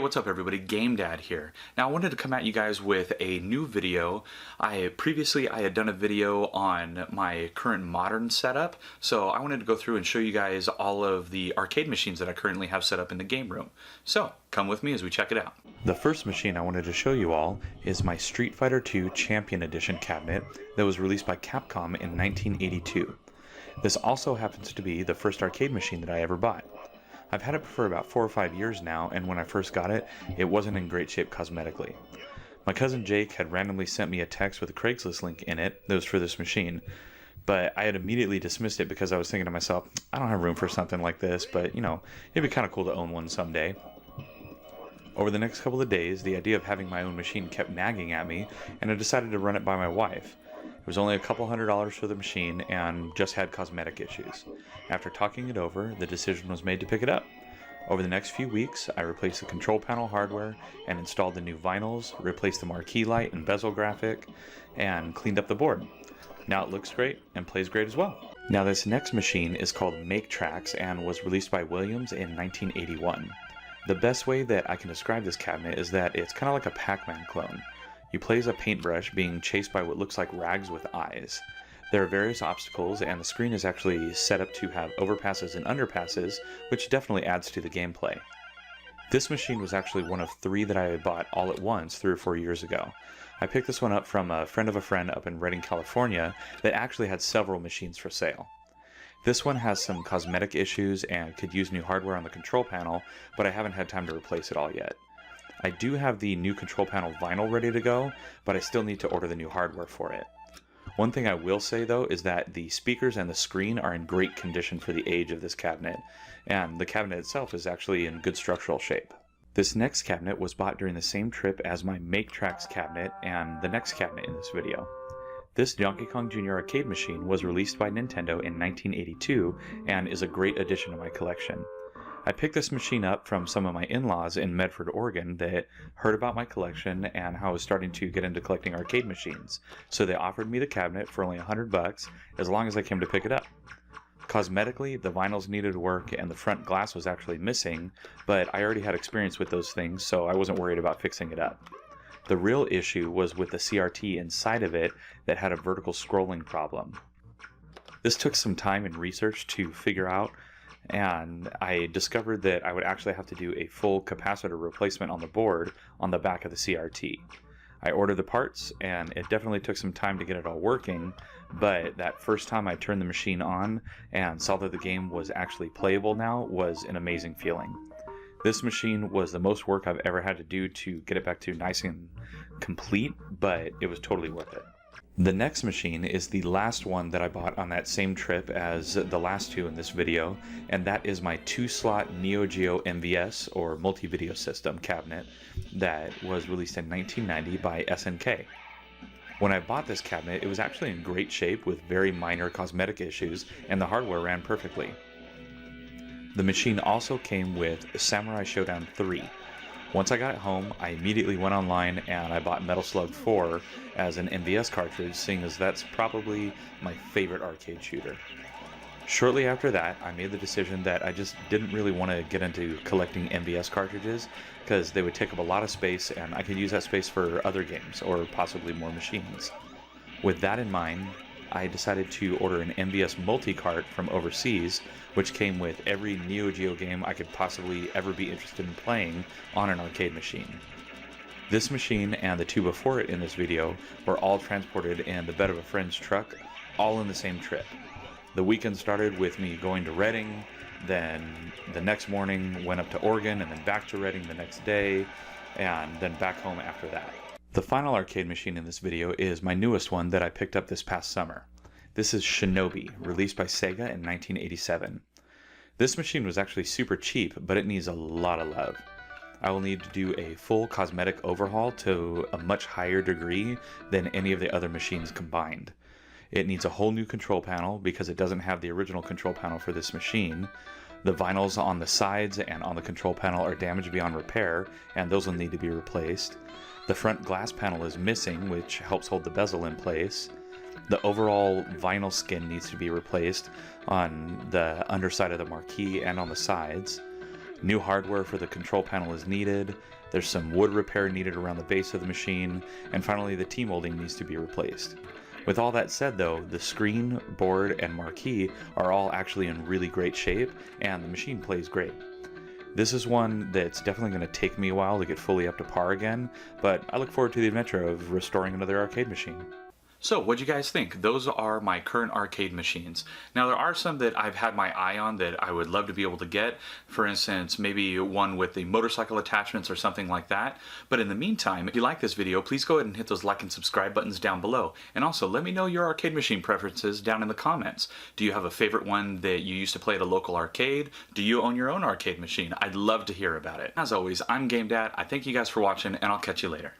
what's up everybody? GameDad here. Now I wanted to come at you guys with a new video. Previously I had done a video on my current modern setup, so I wanted to go through and show you guys all of the arcade machines that I currently have set up in the game room. So come with me as we check it out. The first machine I wanted to show you all is my Street Fighter II Champion Edition cabinet that was released by Capcom in 1982. This also happens to be the first arcade machine that I ever bought. I've had it for about 4 or 5 years now, and when I first got it, it wasn't in great shape cosmetically. My cousin Jake had randomly sent me a text with a Craigslist link in it that was for this machine, but I had immediately dismissed it because I was thinking to myself, I don't have room for something like this, but you know, it'd be kind of cool to own one someday. Over the next couple of days, the idea of having my own machine kept nagging at me, and I decided to run it by my wife. It was only a couple $100s for the machine and just had cosmetic issues. After talking it over, the decision was made to pick it up. Over the next few weeks, I replaced the control panel hardware and installed the new vinyls, replaced the marquee light and bezel graphic, and cleaned up the board. Now it looks great and plays great as well. Now this next machine is called Make Tracks and was released by Williams in 1981. The best way that I can describe this cabinet is that it's kind of like a Pac-Man clone. You play as a paintbrush being chased by what looks like rags with eyes. There are various obstacles, and the screen is actually set up to have overpasses and underpasses, which definitely adds to the gameplay. This machine was actually one of 3 that I had bought all at once 3 or 4 years ago. I picked this one up from a friend of a friend up in Redding, California that actually had several machines for sale. This one has some cosmetic issues and could use new hardware on the control panel, but I haven't had time to replace it all yet. I do have the new control panel vinyl ready to go, but I still need to order the new hardware for it. One thing I will say though is that the speakers and the screen are in great condition for the age of this cabinet, and the cabinet itself is actually in good structural shape. This next cabinet was bought during the same trip as my Make Tracks cabinet and the next cabinet in this video. This Donkey Kong Jr. arcade machine was released by Nintendo in 1982 and is a great addition to my collection. I picked this machine up from some of my in-laws in Medford, Oregon that heard about my collection and how I was starting to get into collecting arcade machines, so they offered me the cabinet for only $100 as long as I came to pick it up. Cosmetically, the vinyls needed work and the front glass was actually missing, but I already had experience with those things, so I wasn't worried about fixing it up. The real issue was with the CRT inside of it that had a vertical scrolling problem. This took some time and research to figure out, and I discovered that I would actually have to do a full capacitor replacement on the board on the back of the CRT. I ordered the parts, and it definitely took some time to get it all working, but that first time I turned the machine on and saw that the game was actually playable now was an amazing feeling. This machine was the most work I've ever had to do to get it back to nice and complete, but it was totally worth it. The next machine is the last one that I bought on that same trip as the last 2 in this video, and that is my 2-slot neo-geo MVS or multi-video system cabinet that was released in 1990 by SNK. When I bought this cabinet, it was actually in great shape with very minor cosmetic issues, and the hardware ran perfectly. The machine also came with Samurai Showdown 3. Once I got it home, I immediately went online and I bought Metal Slug 4 as an MVS cartridge, seeing as that's probably my favorite arcade shooter. Shortly after that, I made the decision that I just didn't really want to get into collecting MVS cartridges because they would take up a lot of space and I could use that space for other games or possibly more machines. With that in mind, I decided to order an MVS multi-cart from overseas, which came with every neo-geo game I could possibly ever be interested in playing on an arcade machine. This machine and the 2 before it in this video were all transported in the bed of a friend's truck, all in the same trip. The weekend started with me going to Redding, then the next morning went up to Oregon, and then back to Redding the next day, and then back home after that. The final arcade machine in this video is my newest one that I picked up this past summer. This is Shinobi, released by Sega in 1987. This machine was actually super cheap, but it needs a lot of love. I will need to do a full cosmetic overhaul to a much higher degree than any of the other machines combined. It needs a whole new control panel because it doesn't have the original control panel for this machine. The vinyls on the sides and on the control panel are damaged beyond repair, and those will need to be replaced. The front glass panel is missing, which helps hold the bezel in place. The overall vinyl skin needs to be replaced on the underside of the marquee and on the sides. New hardware for the control panel is needed, there's some wood repair needed around the base of the machine, and finally the T-molding needs to be replaced. With all that said though, the screen, board, and marquee are all actually in really great shape, and the machine plays great. This is one that's definitely going to take me a while to get fully up to par again, but I look forward to the adventure of restoring another arcade machine. So, what'd you guys think? Those are my current arcade machines. Now, there are some that I've had my eye on that I would love to be able to get. For instance, maybe one with the motorcycle attachments or something like that. But in the meantime, if you like this video, please go ahead and hit those like and subscribe buttons down below. And also, let me know your arcade machine preferences down in the comments. Do you have a favorite one that you used to play at a local arcade? Do you own your own arcade machine? I'd love to hear about it. As always, I'm GameDad. I thank you guys for watching, and I'll catch you later.